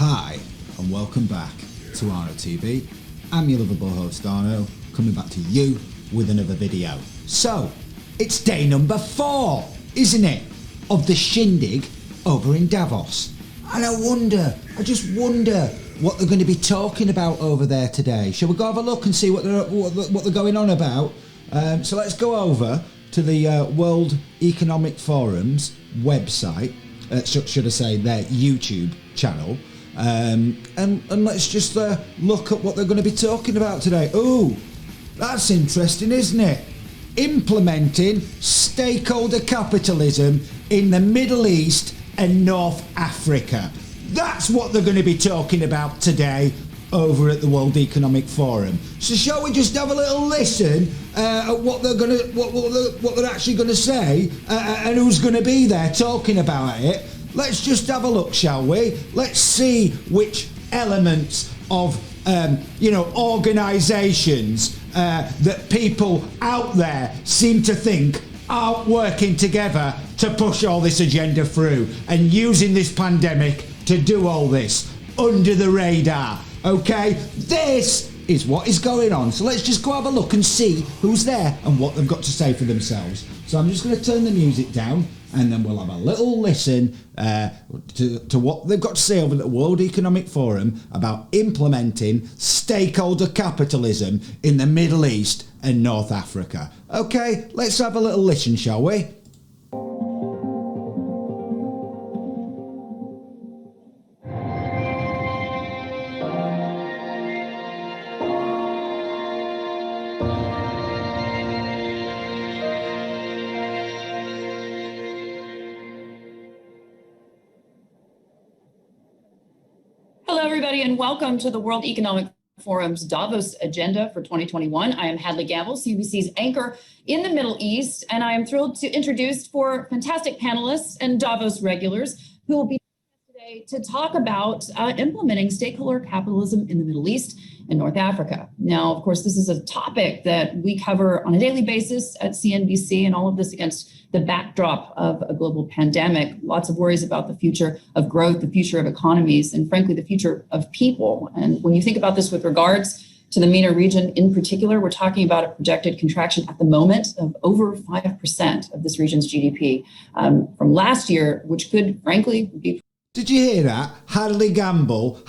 Hi, and welcome back to Arno TV. I'm your lovable host Arno, coming back to you with another video. So, it's day number 4, isn't it, of the shindig over in Davos. And I just wonder what they're going to be talking about over there today. Shall we go have a look and see what they're going on about? So let's go over to the World Economic Forum's website, should I say their YouTube channel, and let's just look at what they're going to be talking about today. Oh, that's interesting, isn't it? Implementing Stakeholder Capitalism in the Middle East and North Africa. That's what they're going to be talking about today over at the World Economic Forum. So shall we just have a little listen at what they're actually going to say and who's going to be there talking about it? Let's just have a look, shall we? Let's see which elements of organisations that people out there seem to think aren't working together to push all this agenda through and using this pandemic to do all this under the radar. Okay, this is what is going on. So let's just go have a look and see who's there and what they've got to say for themselves. So I'm just going to turn the music down and then we'll have a little listen to what they've got to say over at the World Economic Forum about implementing stakeholder capitalism in the Middle East and North Africa. Okay, let's have a little listen, shall we? Hello, everybody, and welcome to the World Economic Forum's Davos agenda for 2021. I am Hadley Gamble, CBC's anchor in the Middle East, and I am thrilled to introduce 4 fantastic panelists and Davos regulars who will be today to talk about implementing stakeholder capitalism in the Middle East and North Africa. Now, of course, this is a topic that we cover on a daily basis at CNBC, and all of this against the backdrop of a global pandemic. Lots of worries about the future of growth, the future of economies, and frankly, the future of people. And when you think about this with regards to the MENA region in particular, we're talking about a projected contraction at the moment of over 5% of this region's GDP from last year, which could frankly be. Did you hear that? Hadley Gamble,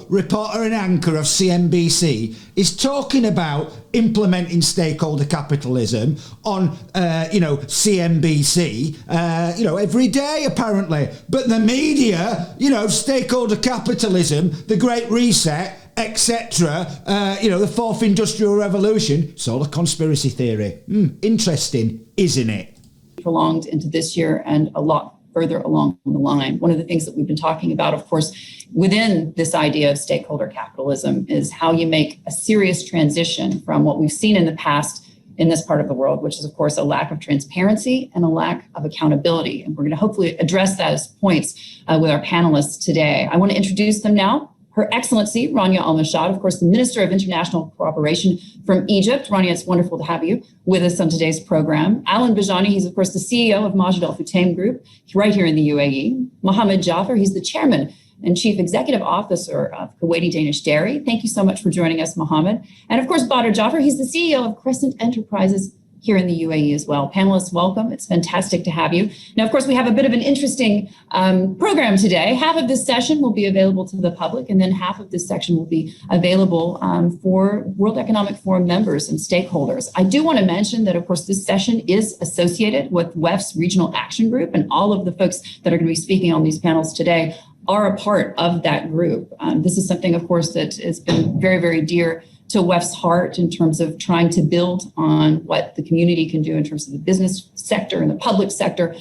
reporter and anchor of CNBC, is talking about implementing stakeholder capitalism on, CNBC, every day apparently. But the media, stakeholder capitalism, the Great Reset, etc., the Fourth Industrial Revolution, it's all a conspiracy theory. Interesting, isn't it? Prolonged into this year and a lot further along the line. One of the things that we've been talking about, of course, within this idea of stakeholder capitalism is how you make a serious transition from what we've seen in the past in this part of the world, which is, of course, a lack of transparency and a lack of accountability. And we're going to hopefully address that as points with our panelists today. I want to introduce them now. Her Excellency, Rania Al-Mashad, of course, the Minister of International Cooperation from Egypt. Rania, it's wonderful to have you with us on today's program. Alan Bajani, he's, of course, the CEO of Majid Al Futtaim Group, right here in the UAE. Mohammed Jaffer, he's the Chairman and Chief Executive Officer of Kuwaiti Danish Dairy. Thank you so much for joining us, Mohammed. And, of course, Badr Jaffer, he's the CEO of Crescent Enterprises here in the UAE as well. Panelists, welcome. It's fantastic to have you. Now, of course, we have a bit of an interesting program today. Half of this session will be available to the public, and then half of this section will be available for World Economic Forum members and stakeholders. I do want to mention that, of course, this session is associated with WEF's Regional Action Group, and all of the folks that are going to be speaking on these panels today are a part of that group. This is something, of course, that has been very, very dear to WEF's heart in terms of trying to build on what the community can do in terms of the business sector and the public sector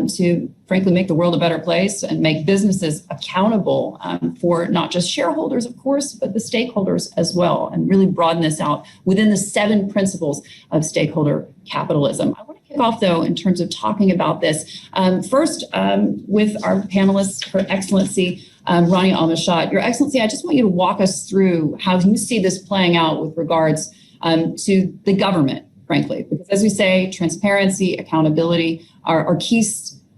to frankly make the world a better place and make businesses accountable for not just shareholders, of course, but the stakeholders as well, and really broaden this out within the 7 principles of stakeholder capitalism. I want to kick off, though, in terms of talking about this. First, with our panelists, Her Excellency, Rania Al-Mashad. Your Excellency, I just want you to walk us through how you see this playing out with regards to the government, frankly, because as we say, transparency, accountability are key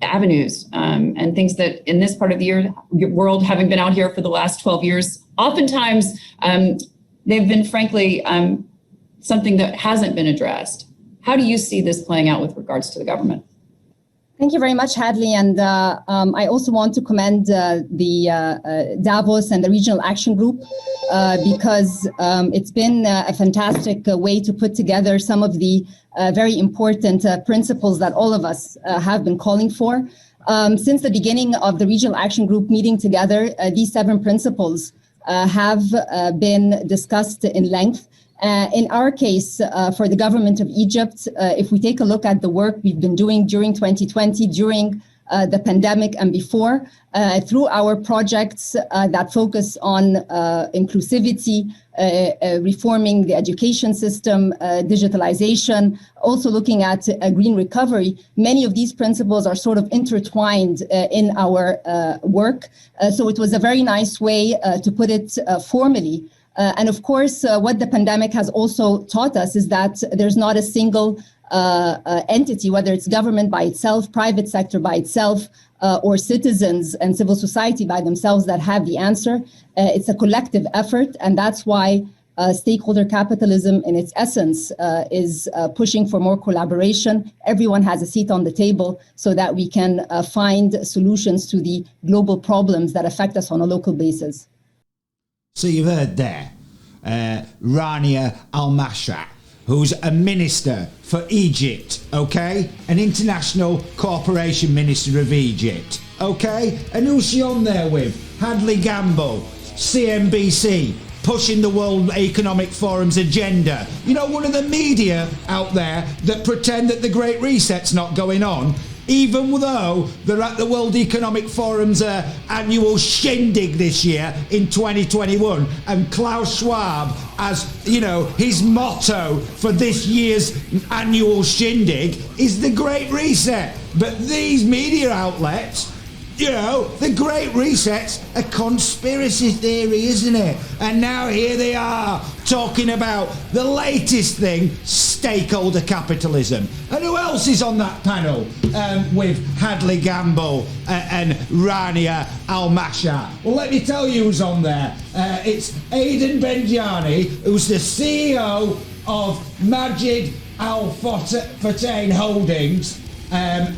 avenues and things that in this part of the world, having been out here for the last 12 years, oftentimes they've been, frankly, something that hasn't been addressed. How do you see this playing out with regards to the government? Thank you very much, Hadley. And I also want to commend the Davos and the Regional Action Group because it's been a fantastic way to put together some of the very important principles that all of us have been calling for. Since the beginning of the Regional Action Group meeting together, these 7 principles have been discussed in length. In our case, for the government of Egypt, if we take a look at the work we've been doing during 2020, during the pandemic and before, through our projects that focus on inclusivity, reforming the education system, digitalization, also looking at a green recovery, many of these principles are sort of intertwined in our work. So it was a very nice way to put it formally. And of course, what the pandemic has also taught us is that there's not a single entity, whether it's government by itself, private sector by itself, or citizens and civil society by themselves that have the answer. It's a collective effort, and that's why stakeholder capitalism in its essence is pushing for more collaboration. Everyone has a seat on the table so that we can find solutions to the global problems that affect us on a local basis. So you've heard there, Rania Al-Mashra, who's a minister for Egypt, okay? An international cooperation minister of Egypt, okay? And who's she on there with? Hadley Gamble, CNBC, pushing the World Economic Forum's agenda. You know, one of the media out there that pretend that the Great Reset's not going on, even though they're at the World Economic Forum's annual shindig this year in 2021, and Klaus Schwab, as you know, his motto for this year's annual shindig is the Great Reset. But these media outlets, you know, the Great Reset's a conspiracy theory, isn't it? And now here they are talking about the latest thing, stakeholder capitalism. And who else is on that panel with Hadley Gamble and Rania Al-Mashra? Well, let me tell you who's on there. It's Aidan Benjani, who's the CEO of Majid Al Futtaim Holdings.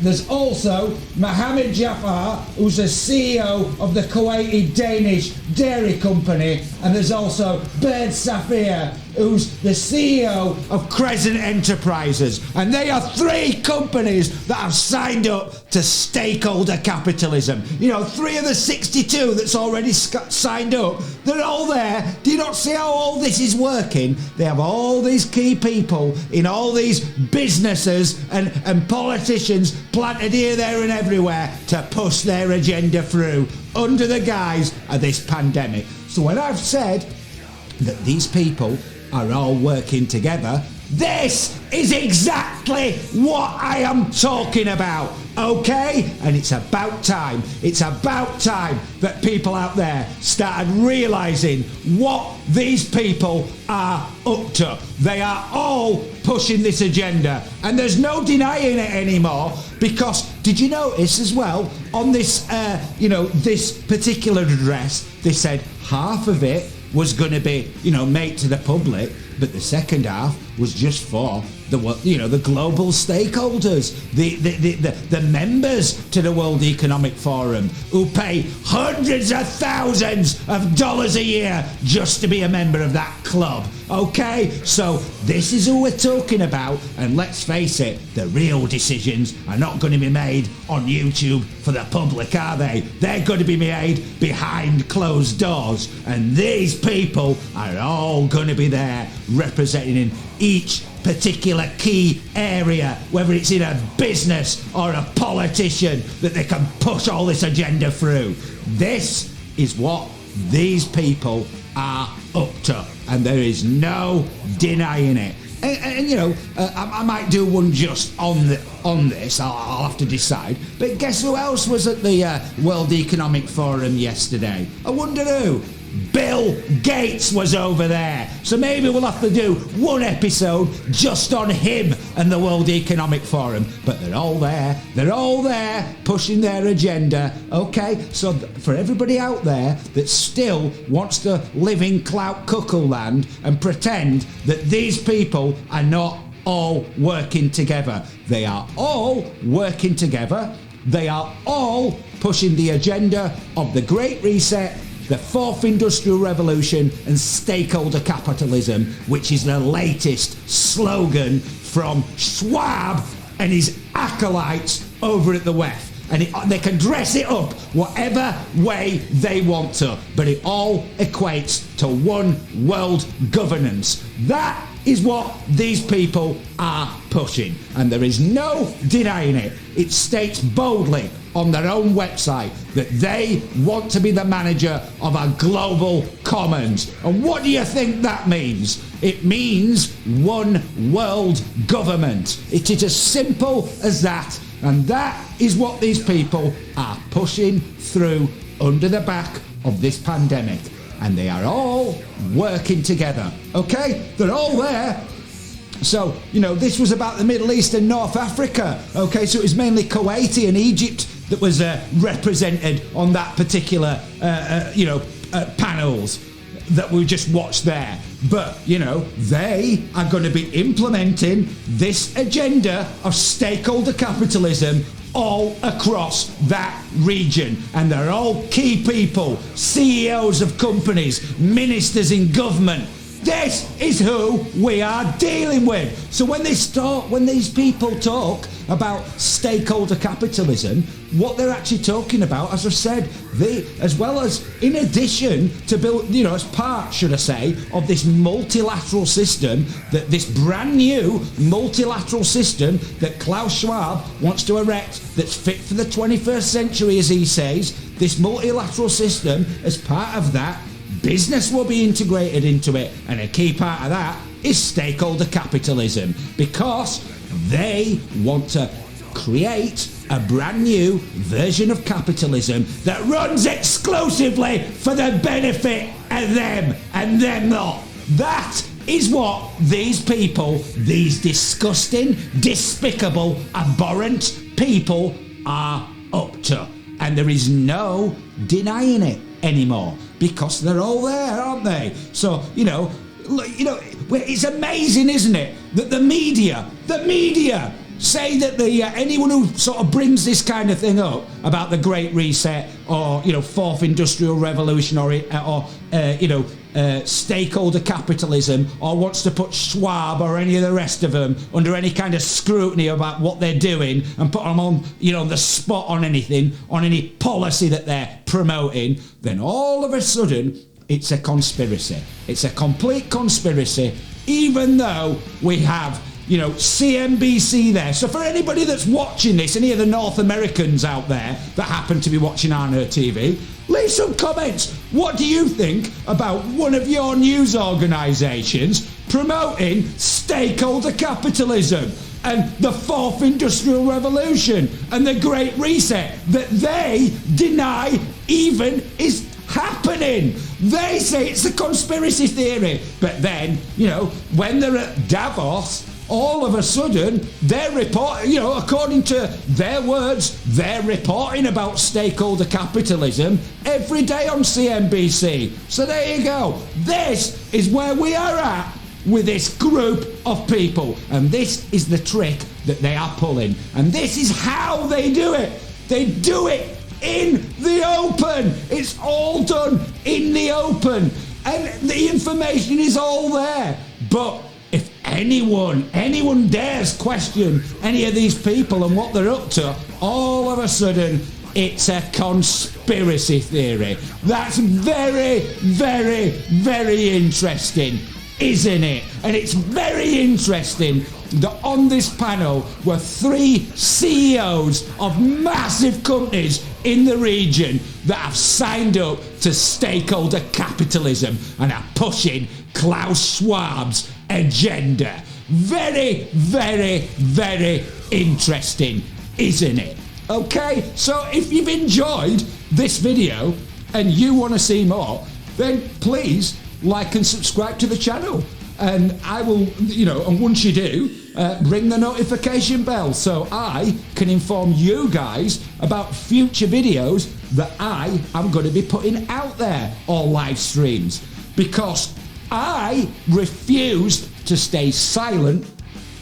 There's also Mohammed Jafar, who's the CEO of the Kuwaiti Danish dairy company, and there's also Bird Safir, who's the CEO of Crescent Enterprises. And they are 3 companies that have signed up to stakeholder capitalism. You know, 3 of the 62 that's already signed up, they're all there. Do you not see how all this is working? They have all these key people in all these businesses and politicians planted here, there and everywhere to push their agenda through under the guise of this pandemic. So when I've said that these people are all working together, this is exactly what I am talking about, okay? And it's about time that people out there started realising what these people are up to. They are all pushing this agenda, and there's no denying it anymore, because did you notice as well on this, this particular address, they said half of it was going to be, made to the public, but the second half was just for the global stakeholders, the members to the World Economic Forum, who pay hundreds of thousands of dollars a year just to be a member of that club. Okay, so this is who we're talking about, and let's face it, the real decisions are not going to be made on YouTube for the public, are they? They're going to be made behind closed doors, and these people are all going to be there representing each particular key area, whether it's in a business or a politician, that they can push all this agenda through. This is what these people are up to, and there is no denying it. And I might do one just on this. I'll have to decide. But guess who else was at the World Economic Forum yesterday? I wonder who. Bill Gates was over there. So maybe we'll have to do one episode just on him and the World Economic Forum, but they're all there pushing their agenda. Okay, so for everybody out there that still wants to live in clout cuckoo land and pretend that these people are not all working together, they are all working together. They are all pushing the agenda of the Great Reset, the Fourth Industrial Revolution, and stakeholder capitalism, which is the latest slogan from Schwab and his acolytes over at the WEF. And they can dress it up whatever way they want to, but it all equates to one world governance. That is what these people are pushing, and there is no denying it. It states boldly on their own website that they want to be the manager of a global commons. And what do you think that means? It means one world government. It is as simple as that. And that is what these people are pushing through under the back of this pandemic. And they are all working together. Okay? They're all there. So, this was about the Middle East and North Africa. Okay? So it was mainly Kuwait and Egypt that was represented on that particular, panels that we just watched there. But, they are going to be implementing this agenda of stakeholder capitalism all across that region. And they're all key people, CEOs of companies, ministers in government. This is who we are dealing with. So when these people talk about stakeholder capitalism, what they're actually talking about, as I've said, as well as in addition to build, as part, should I say, of this multilateral system, that this brand new multilateral system that Klaus Schwab wants to erect, that's fit for the 21st century, as he says, this multilateral system, as part of that, business will be integrated into it, and a key part of that is stakeholder capitalism, because they want to create a brand new version of capitalism that runs exclusively for the benefit of them and them not. That is what these people, these disgusting, despicable, abhorrent people are up to. And there is no denying it anymore, because they're all there, aren't they? So, it's amazing, isn't it, that the media say that anyone who sort of brings this kind of thing up about the Great Reset or Fourth Industrial Revolution or stakeholder capitalism, or wants to put Schwab or any of the rest of them under any kind of scrutiny about what they're doing and put them on the spot on anything, on any policy that they're promoting, then all of a sudden it's a conspiracy. It's a complete conspiracy, even though we have CNBC there. So for anybody that's watching this, any of the North Americans out there that happen to be watching Arno TV, leave some comments. What do you think about one of your news organisations promoting stakeholder capitalism and the Fourth Industrial Revolution and the Great Reset that they deny even is happening? They say it's a conspiracy theory, but then, when they're at Davos, all of a sudden, they're reporting, according to their words, they're reporting about stakeholder capitalism every day on CNBC. So there you go. This is where we are at with this group of people. And this is the trick that they are pulling. And this is how they do it. They do it in the open. It's all done in the open. And the information is all there. But if anyone dares question any of these people and what they're up to, all of a sudden it's a conspiracy theory. That's very, very, very interesting, isn't it? And it's very interesting that on this panel were 3 CEOs of massive companies in the region that have signed up to stakeholder capitalism and are pushing Klaus Schwab's agenda. Very, very, very interesting, isn't it? Okay, so if you've enjoyed this video and you want to see more, then please like and subscribe to the channel. And I will, and once you do, ring the notification bell so I can inform you guys about future videos that I am going to be putting out there, or live streams, because I refuse to stay silent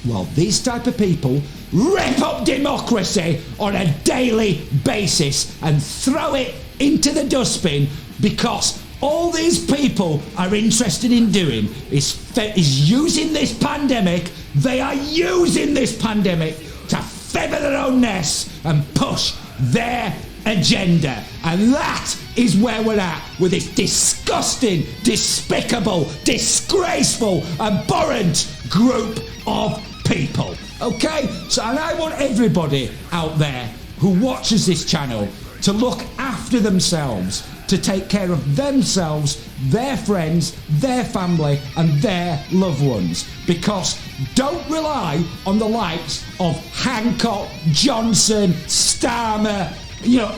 while these type of people rip up democracy on a daily basis and throw it into the dustbin, because all these people are interested in doing is using this pandemic. They are using this pandemic to feather their own nests and push their agenda. And that is where we're at with this disgusting, despicable, disgraceful, abhorrent group of people. Okay? So, and I want everybody out there who watches this channel to look after themselves, to take care of themselves, their friends, their family, and their loved ones. Because don't rely on the likes of Hancock, Johnson, Starmer,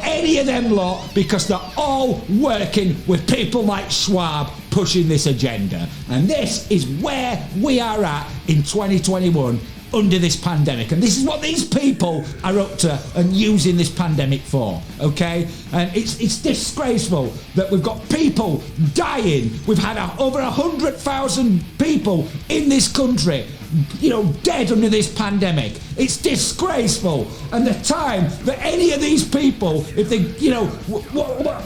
any of them lot, because they're all working with people like Schwab pushing this agenda. And this is where we are at in 2021 under this pandemic, and this is what these people are up to and using this pandemic for, okay? And it's disgraceful that we've got people dying. We've had over 100,000 people in this country, dead under this pandemic. It's disgraceful. And the time that any of these people, if they,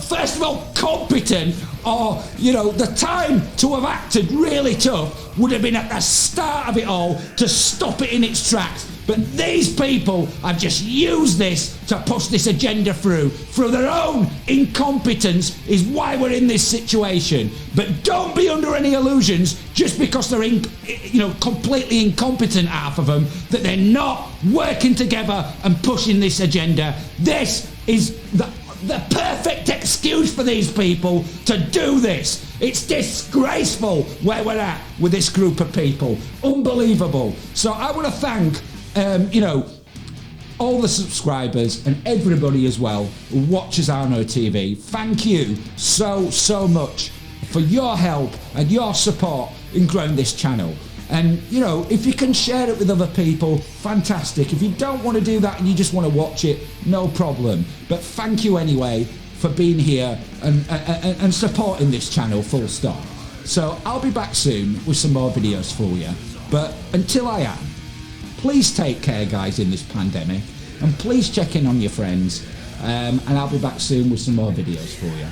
first of all, competent, or, the time to have acted really tough would have been at the start of it all to stop it in its tracks. But these people have just used this to push this agenda through their own incompetence is why we're in this situation. But don't be under any illusions just because they're completely incompetent, half of them, that they're not working together and pushing this agenda. This is the perfect excuse for these people to do this. It's disgraceful where we're at with this group of people. Unbelievable. So I want to thank all the subscribers and everybody as well who watches Arno TV. Thank you so much for your help and your support in growing this channel. And if you can share it with other people, fantastic. If you don't want to do that and you just want to watch it, no problem. But thank you anyway for being here and supporting this channel, full stop. So I'll be back soon with some more videos for you. But until I am, please take care, guys, in this pandemic, and please check in on your friends, and I'll be back soon with some more videos for you.